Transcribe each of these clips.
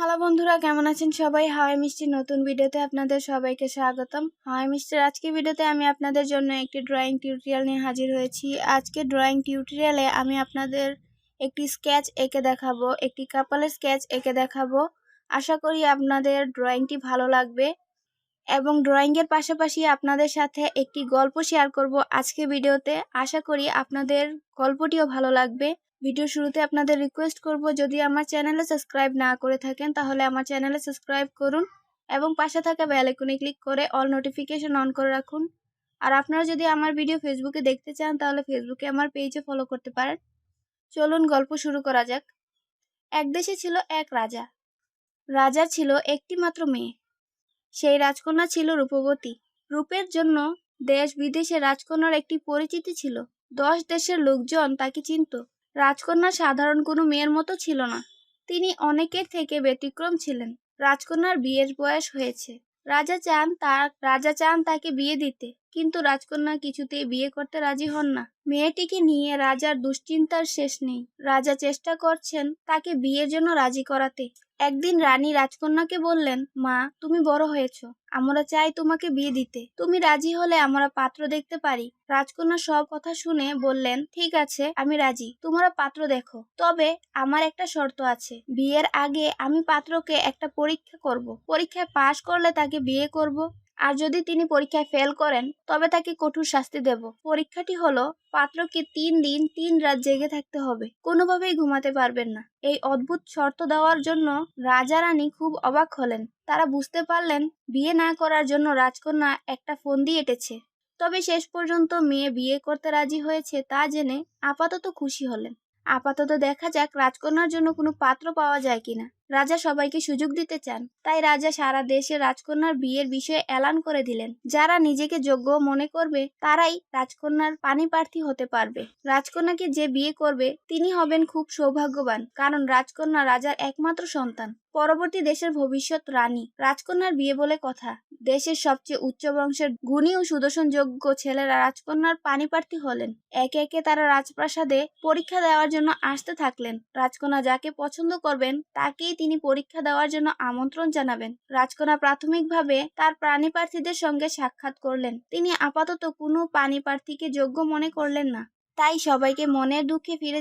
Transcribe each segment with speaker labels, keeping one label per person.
Speaker 1: Hello বন্ধুরা, কেমন আছেন সবাই? হাওয়াই মিষ্টির নতুন ভিডিওতে আপনাদের সবাইকে স্বাগতম। হাওয়াই মিষ্টির আজকের ভিডিওতে আমি আপনাদের জন্য একটি ড্রয়িং টিউটোরিয়াল নিয়ে হাজির হয়েছি। আজকে ড্রয়িং টিউটোরিয়ালে আমি আপনাদের একটি স্কেচ এঁকে দেখাবো, একটি কাপলের স্কেচ এঁকে দেখাবো। আশা করি আপনাদের ড্রয়িংটি ভালো লাগবে এবং ড্রয়িংয়ের পাশাপাশি আপনাদের সাথে একটি গল্প শেয়ার করব আজকে ভিডিওতে। আশা করি আপনাদের গল্পটিও ভালো লাগবে। ভিডিও শুরুতে আপনাদের রিকোয়েস্ট করব, যদি আমার চ্যানেলে সাবস্ক্রাইব না করে থাকেন তাহলে আমার চ্যানেলে সাবস্ক্রাইব করুন এবং পাশে থাকা বেল আইকনে ক্লিক করে অল নোটিফিকেশন অন করে রাখুন। আর আপনারা যদি আমার ভিডিও ফেসবুকে দেখতে চান তাহলে ফেসবুকে আমার পেজে ফলো করতে পারেন। চলুন গল্প শুরু করা যাক। এক দেশে ছিল এক রাজা। রাজার ছিল একটি মাত্র মেয়ে। সেই রাজকন্যা ছিল রূপবতী। রূপের জন্য দেশ বিদেশে রাজকন্যার একটি পরিচিতি ছিল। 10 দেশের লোকজন তাকে চিনত। রাজকন্যা সাধারণ কোনো মেয়ের মতো ছিল না। তিনি অনেকের থেকে ব্যতিক্রম ছিলেন। রাজকন্যার বিয়ের বয়স হয়েছে। রাজা চান তাকে বিয়ে দিতে, কিন্তু রাজকন্যা কিছুতেই বিয়ে করতে রাজি হন না। মেয়েটিকে নিয়ে রাজার দুশ্চিন্তার শেষ নেই। রাজা চেষ্টা করছেন তাকে বিয়ের জন্য রাজি করাতে। একদিন রানী রাজকন্যাকে বললেন, মা, তুমি বড় হয়েছো, আমরা চাই তোমাকে বিয়ে দিতে। তুমি রাজি হলে আমরা পাত্র দেখতে পারি। রাজকন্যা সব কথা শুনে বললেন, ঠিক আছে, আমি রাজি, তোমরা পাত্র দেখো। তবে আমার একটা শর্ত আছে। বিয়ের আগে আমি পাত্রকে একটা পরীক্ষা করব। পরীক্ষায় পাশ করলে তাকে বিয়ে করব, আর যদি তিনি পরীক্ষায় ফেল করেন তবে তাকে কঠোর শাস্তি দেব। পরীক্ষাটি হলো, পাত্রকে 3 দিন 3 রাত জেগে থাকতে হবে, কোনোভাবেই ঘুমাতে পারবেন না। এই অদ্ভুত শর্ত দেওয়ার জন্য রাজা রানী খুব অবাক হলেন। তারা বুঝতে পারলেন বিয়ে না করার জন্য রাজকন্যা একটা ফন্দি এঁটেছে। তবে শেষ পর্যন্ত মেয়ে বিয়ে করতে রাজি হয়েছে তা জেনে আপাতত খুশি হলেন। আপাতত দেখা যাক রাজকন্যার জন্য কোনো পাত্র পাওয়া যায় কিনা। রাজা সবাইকে সুযোগ দিতে চান, তাই রাজা সারা দেশে রাজকন্যার বিয়ের বিষয়ে এলান করে দিলেন। যারা নিজেকে যোগ্য মনে করবে তারাই রাজকন্যার পাণিপ্রার্থী হতে পারবে। রাজকন্যাকে যে বিয়ে করবে তিনি হবেন খুব সৌভাগ্যবান, কারণ রাজকন্যা রাজার একমাত্র সন্তান, পরবর্তী দেশের ভবিষ্যৎ রানী। রাজকন্যার বিয়ে বলে কথা। দেশের সবচেয়ে উচ্চ বংশের গুণী ও সুদর্শন যোগ্য ছেলেরা রাজকন্যার পাণিপ্রার্থী হলেন। একে একে তারা রাজপ্রাসাদে পরীক্ষা দেওয়ার জন্য আসতে থাকলেন। রাজকন্যা যাকে পছন্দ করবেন তাকেই তিনি পরীক্ষা দেওয়ার জন্য আমন্ত্রণ জানাবেন। রাজকন্যা প্রাথমিকভাবে তার পাণিপ্রার্থীদের সঙ্গে সাক্ষাৎ করলেন। তিনি আপাতত কোনো পাণিপ্রার্থীকে যোগ্য মনে করলেন না। তাই সবাইকে মনের দুঃখে ফিরে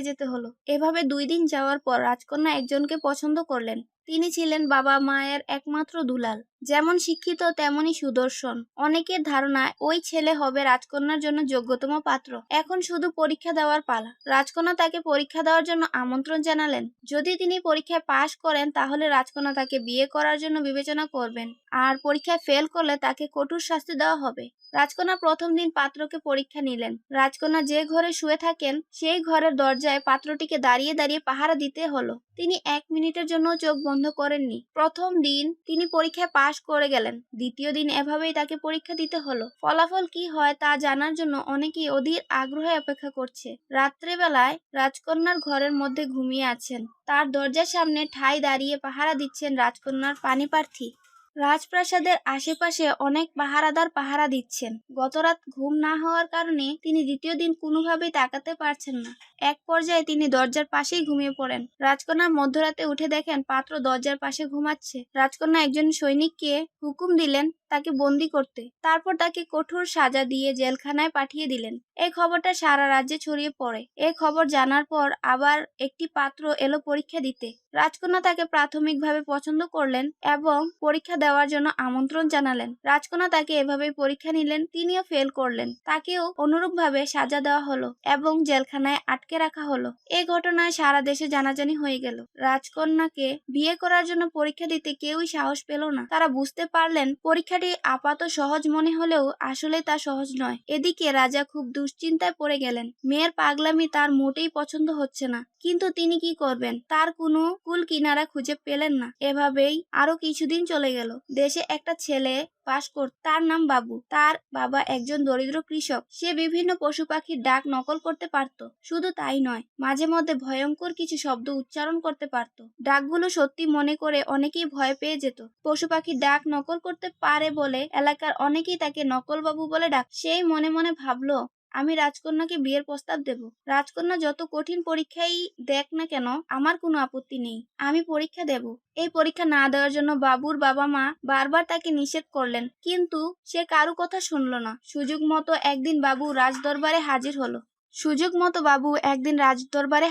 Speaker 1: যেতে হলো। এভাবে 2 দিন যাওয়ার পর রাজকন্যা একজনকে পছন্দ করলেন। তিনি ছিলেন বাবা মায়ের একমাত্র দুলাল। যেমন শিক্ষিত তেমনি সুদর্শন। অনেকের ধারণা ওই ছেলে হবে রাজকন্যার জন্য যোগ্যতম পাত্র। এখন শুধু পরীক্ষা দেওয়ার পালা। রাজকন্যা তাকে পরীক্ষা দেওয়ার জন্য আমন্ত্রণ জানালেন। যদি তিনি পরীক্ষায় পাশ করেন তাহলে রাজকন্যা তাকে বিয়ে করার জন্য বিবেচনা করবেন, আর পরীক্ষায় ফেল করলে তাকে কঠোর শাস্তি দেওয়া হবে। রাজকন্যা প্রথম দিন পাত্রকে পরীক্ষা নিলেন। রাজকন্যা যে ঘরে শুয়ে থাকেন সেই ঘরের দরজায় পাত্রটিকে দাঁড়িয়ে দাঁড়িয়ে পাহারা দিতে হলো। তিনি 1 মিনিটের জন্য চোখ বন্ধ করেননি। প্রথম দিন তিনি পরীক্ষায় পাশ করে গেলেন। দ্বিতীয় দিন এভাবেই তাকে পরীক্ষা দিতে হলো। ফলাফল কি হয় তা জানার জন্য অনেকেই অধীর আগ্রহে অপেক্ষা করছে। রাত্রেবেলায় রাজকন্যার ঘরের মধ্যে ঘুমিয়ে আছেন। তার দরজার সামনে ঠায় দাঁড়িয়ে পাহারা দিচ্ছেন রাজকন্যার পাণিপ্রার্থী। রাজপ্রাসাদের আশেপাশে অনেক পাহারাদার পাহারা দিচ্ছেন। গতরাত ঘুম না হওয়ার কারণে তিনি দ্বিতীয় দিন কোনোভাবেই তাকাতে পারছেন না। এক পর্যায়ে তিনি দরজার পাশেই ঘুমিয়ে পড়েন। রাজকন্যা মধ্যরাতে উঠে দেখেন পাত্র দরজার পাশে ঘুমাচ্ছে। রাজকন্যা একজন সৈনিককে হুকুম দিলেন তাকে বন্দী করতে। তারপর তাকে কঠোর সাজা দিয়ে জেলখানায় পাঠিয়ে দিলেন। এই খবরটা সারা রাজ্যে ছড়িয়ে পড়ে। এই খবর জানার পর আবার একটি পাত্র এলো পরীক্ষা দিতে। রাজকন্যা তাকে প্রাথমিকভাবে পছন্দ করলেন এবং পরীক্ষা দেওয়ার জন্য আমন্ত্রণ জানালেন। রাজকন্যা তাকে এভাবেই পরীক্ষা নিলেন। তিনিও ফেল করলেন। তাকেও অনুরূপভাবে সাজা দেওয়া হলো এবং জেলখানায় আটকে রাখা হলো। এই ঘটনায় সারা দেশে জানাজানি হয়ে গেল। রাজকন্যাকে বিয়ে করার জন্য পরীক্ষা দিতে কেউই সাহস পেল না। তারা বুঝতে পারলেন পরীক্ষাটি আপাত সহজ মনে হলেও আসলে তা সহজ নয়। এদিকে রাজা খুব দুশ্চিন্তায় পড়ে গেলেন। মেয়ের পাগলামি তার মোটেই পছন্দ হচ্ছে না, কিন্তু তিনি কি করবেন? তার কোনো কুল কিনারা খুঁজে পেলেন না। এভাবেই আরো কিছুদিন চলে গেল। দেশে একটা ছেলে বাস করত, তার নাম বাবু। তার বাবা একজন দরিদ্র কৃষক। সে বিভিন্ন পশু পাখির ডাক নকল করতে পারত। শুধু তাই নয়, মাঝে মধ্যে ভয়ঙ্কর কিছু শব্দ উচ্চারণ করতে পারত। ডাকগুলো সত্যি মনে করে অনেকেই ভয় পেয়ে যেত। পশু পাখির ডাক নকল করতে পারে বলে এলাকার অনেকেই তাকে নকল বাবু বলে ডাক। সেই মনে মনে ভাবলো, আমি রাজকন্যাকে বিয়ের প্রস্তাব দেব। রাজকন্যা যত কঠিন পরীক্ষাই দেখ না কেন আমার কোনো আপত্তি নেই, আমি পরীক্ষা দেব। এই পরীক্ষা না দেওয়ার জন্য বাবুর বাবা মা বারবার তাকে নিষেধ করলেন, কিন্তু সে কারো কথা শুনল না। সুযোগ মতো একদিন বাবু রাজদরবারে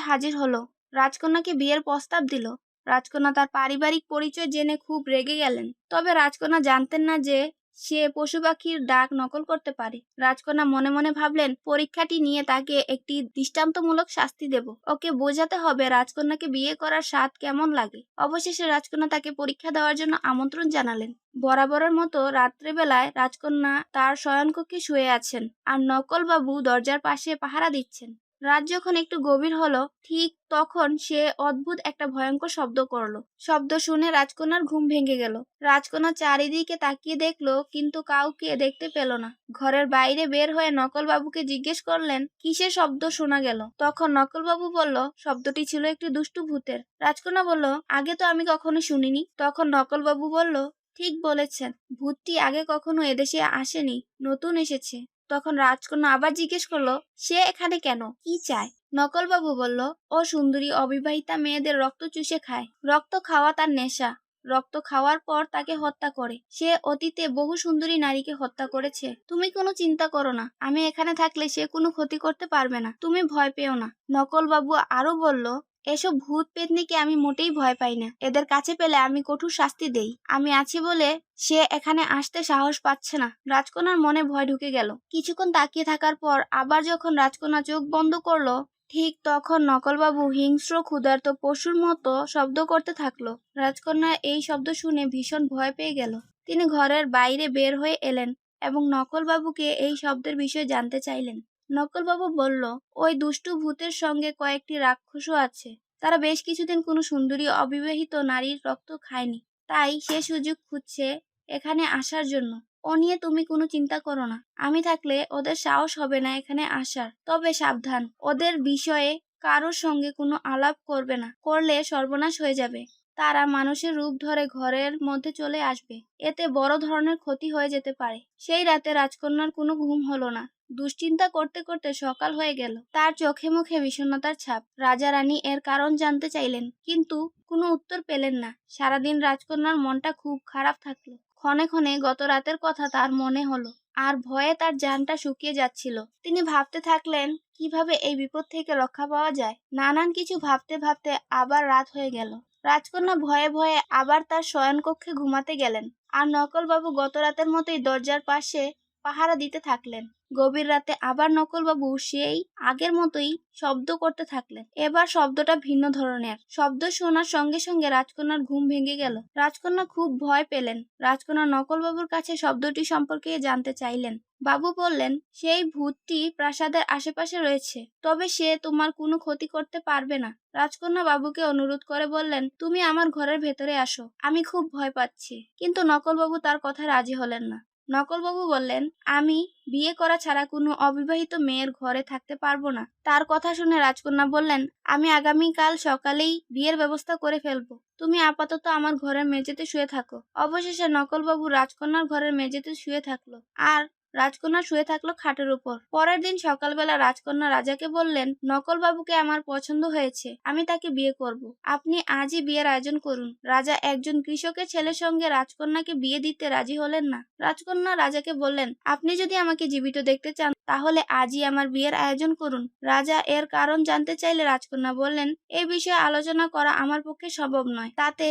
Speaker 1: হাজির হলো। রাজকন্যাকে বিয়ের প্রস্তাব দিল। রাজকন্যা তার পারিবারিক পরিচয় জেনে খুব রেগে গেলেন। তবে রাজকন্যা জানতেন না যে সে পশু পাখির ডাক নকল করতে পারে। রাজকন্যা মনে মনে ভাবলেন, পরীক্ষাটি নিয়ে তাকে একটি দৃষ্টান্তমূলক শাস্তি দেব। ওকে বোঝাতে হবে রাজকন্যাকে বিয়ে করার স্বাদ কেমন লাগে। অবশেষে রাজকন্যা তাকে পরীক্ষা দেওয়ার জন্য আমন্ত্রণ জানালেন। বরাবরের মতো রাত্রেবেলায় রাজকন্যা তার শয়নকক্ষে শুয়ে আছেন, আর নকলবাবু দরজার পাশে পাহারা দিচ্ছেন। রাত যখন একটু গভীর হলো, ঠিক তখন সে অদ্ভুত একটা ভয়ঙ্কর শব্দ করলো। শব্দ শুনে রাজকন্যার ঘুম ভেঙে গেল। রাজকন্যা চারিদিকে তাকিয়ে দেখলো, কিন্তু কাউকে দেখতে পেল না। ঘরের বাইরে বের হয়ে নকলবাবুকে জিজ্ঞেস করলেন, কিসের শব্দ শোনা গেল? তখন নকলবাবু বলল, শব্দটি ছিল একটি দুষ্টু ভূতের। রাজকন্যা বলল, আগে তো আমি কখনো শুনিনি। তখন নকলবাবু বলল, ঠিক বলেছেন, ভূতটি আগে কখনো এদেশে আসেনি, নতুন এসেছে। তখন রাজকন্যা আবার জিজ্ঞেস করলো, সে এখানে কেন, কি চায়? নকলবাবু বলল, ও সুন্দরী অবিবাহিতা মেয়েদের রক্ত চুষে খায়। রক্ত খাওয়া তার নেশা। রক্ত খাওয়ার পর তাকে হত্যা করে। সে অতীতে বহু সুন্দরী নারীকে হত্যা করেছে। তুমি কোনো চিন্তা করো না, আমি এখানে থাকলে সে কোনো ক্ষতি করতে পারবে না, তুমি ভয় পেও না। নকলবাবু আরো বলল, এসব ভূত পেতনিকে আমি মোটেই ভয় পাই না। এদের কাছে পেলে আমি কঠোর শাস্তি দেই। আমি আছি বলে সে এখানে আসতে সাহস পাচ্ছে না। রাজকন্যার মনে ভয় ঢুকে গেল। কিছুক্ষণ তাকিয়ে থাকার পর আবার যখন রাজকন্যা চোখ বন্ধ করলো, ঠিক তখন নকলবাবু হিংস্র ক্ষুধার্ত পশুর মতো শব্দ করতে থাকলো। রাজকন্যা এই শব্দ শুনে ভীষণ ভয় পেয়ে গেল। তিনি ঘরের বাইরে বের হয়ে এলেন এবং নকলবাবুকে এই শব্দের বিষয়ে জানতে চাইলেন। নকলবাবু বলল, ওই দুষ্টু ভূতের সঙ্গে কয়েকটি রাক্ষসও আছে। তারা বেশ কিছুদিন কোনো সুন্দরী অবিবাহিত নারীর রক্ত খায়নি, তাই সে সুযোগ খুঁজছে এখানে আসার জন্য। ও নিয়ে তুমি কোনো চিন্তা করো না, আমি থাকলে ওদের সাহস হবে না এখানে আসার। তবে সাবধান, ওদের বিষয়ে কারোর সঙ্গে কোনো আলাপ করবে না, করলে সর্বনাশ হয়ে যাবে। তারা মানুষের রূপ ধরে ঘরের মধ্যে চলে আসবে, এতে বড় ধরনের ক্ষতি হয়ে যেতে পারে। সেই রাতে রাজকন্যার কোনো ঘুম হলো না। দুশ্চিন্তা করতে করতে সকাল হয়ে গেল। তার চোখে মুখে বিষণ্ণতার ছাপ। রাজা রানী এর কারণ জানতে চাইলেন, কিন্তু কোনো উত্তর পেলেন না। সারাদিন রাজকন্যার মনটা খুব খারাপ থাকলো। ক্ষণে ক্ষণে গত রাতের কথা তার মনে হলো, আর ভয়ে তার জানটা শুকিয়ে যাচ্ছিল। তিনি ভাবতে থাকলেন, কিভাবে এই বিপদ থেকে রক্ষা পাওয়া যায়। নানান কিছু ভাবতে ভাবতে আবার রাত হয়ে গেল। রাজকন্যা ভয়ে ভয়ে আবার তার শয়নকক্ষে ঘুমাতে গেলেন, আর নকলবাবু গত রাতের মতোই দরজার পাশে পাহারা দিতে থাকলেন। গভীর রাতে আবার নকলবাবু সেই আগের মতোই শব্দ করতে থাকলেন। এবার শব্দটা ভিন্ন ধরনের। শব্দ শোনার সঙ্গে সঙ্গে রাজকন্যার ঘুম ভেঙে গেল। রাজকন্যা খুব ভয় পেলেন। রাজকন্যা নকলবাবুর কাছে শব্দটি সম্পর্কে জানতে চাইলেন। বাবু বললেন, সেই ভূতটি প্রাসাদের আশেপাশে রয়েছে, তবে সে তোমার কোনো ক্ষতি করতে পারবে না। রাজকন্যা বাবুকে অনুরোধ করে বললেন, তুমি আমার ঘরের ভেতরে আসো, আমি খুব ভয় পাচ্ছি। কিন্তু নকলবাবু তার কথা রাজি হলেন না। নকলবাবু বললেন, আমি বিয়ে করা ছাড়া কোনো অবিবাহিত মেয়ের ঘরে থাকতে পারবো না। তার কথা শুনে রাজকন্যা বললেন, আমি আগামীকাল সকালেই বিয়ের ব্যবস্থা করে ফেলবো, তুমি আপাতত আমার ঘরের মেঝেতে শুয়ে থাকো। অবশেষে নকলবাবু রাজকন্যার ঘরের মেঝেতে শুয়ে থাকলো, আর রাজকন্যা শুয়ে থাকলো খাটের উপর। পরের দিন সকালবেলা রাজকন্যা রাজাকে বললেন, নকলবাবুকে আমার পছন্দ হয়েছে, আমি তাকে বিয়ে করব। আপনি আজই বিয়ের আয়োজন করুন। রাজা একজন কৃষকের ছেলের সঙ্গে রাজকন্যাকে বিয়ে দিতে রাজি হলেন না। রাজকন্যা রাজাকে বললেন, আপনি যদি আমাকে জীবিত দেখতে চান তাহলে আজই আমার বিয়ের আয়োজন করুন। রাজা এর কারণ জানতে চাইলে রাজকন্যা বললেন, এই বিষয়ে আলোচনা করা আমার পক্ষে সম্ভব নয়, তাতে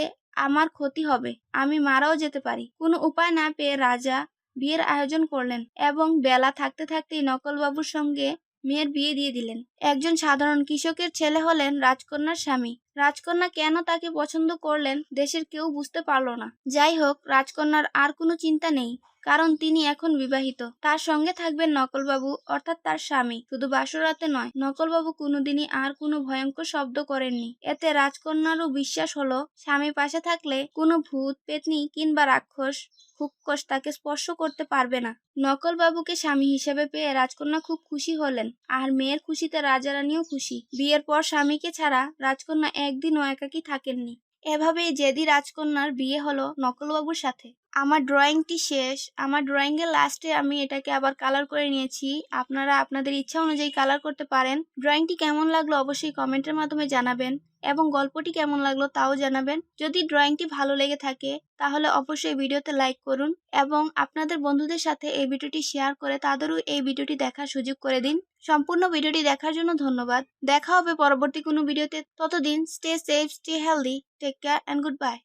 Speaker 1: আমার ক্ষতি হবে, আমি মারাও যেতে পারি। কোনো উপায় না পেয়ে রাজা বিয়ের আয়োজন করলেন এবং বেলা থাকতে থাকতেই নকলবাবুর সঙ্গে মেয়ের বিয়ে দিয়ে দিলেন। একজন সাধারণ কৃষকের ছেলে হলেন রাজকন্যার স্বামী। রাজকন্যা কেন তাকে পছন্দ করলেন দেশের কেউ বুঝতে পারল না। যাই হোক, রাজকন্যার আর কোনো চিন্তা নেই, কারণ তিনি এখন বিবাহিত। তার সঙ্গে থাকবেন নকলবাবু, অর্থাৎ তার স্বামী। শুধু বাসরাতে নয়, নকলবাবু কোনোদিনই আর কোনো ভয়ঙ্কর শব্দ করেননি। এতে রাজকন্যারও বিশ্বাস হলো, স্বামী পাশে থাকলে কোনো ভূত পেতনি কিংবা রাক্ষস খুবকস তাকে স্পর্শ করতে পারবে না। নকলবাবুকে স্বামী হিসেবে পেয়ে রাজকন্যা খুব খুশি হলেন, আর মেয়ের খুশিতে রাজা রানীও খুশি। বিয়ের পর স্বামীকে ছাড়া রাজকন্যা একদিনও একাকী থাকেননি। এভাবেই জেদি রাজকন্যার বিয়ে হলো নকলবাবুর সাথে। আমার ড্রয়িংটি শেষ। আমার ড্রয়িংয়ের লাস্টে আমি এটাকে আবার কালার করে নিয়েছি। আপনারা আপনাদের ইচ্ছা অনুযায়ী কালার করতে পারেন। ড্রয়িংটি কেমন লাগলো অবশ্যই কমেন্টের মাধ্যমে জানাবেন এবং গল্পটি কেমন লাগলো তাও জানাবেন। যদি ড্রয়িংটি ভালো লেগে থাকে তাহলে অবশ্যই ভিডিওতে লাইক করুন এবং আপনাদের বন্ধুদের সাথে এই ভিডিওটি শেয়ার করে তাদেরও এই ভিডিওটি দেখার সুযোগ করে দিন। সম্পূর্ণ ভিডিওটি দেখার জন্য ধন্যবাদ। দেখা হবে পরবর্তী কোনো ভিডিওতে। ততদিন stay safe, stay healthy, take care and good by.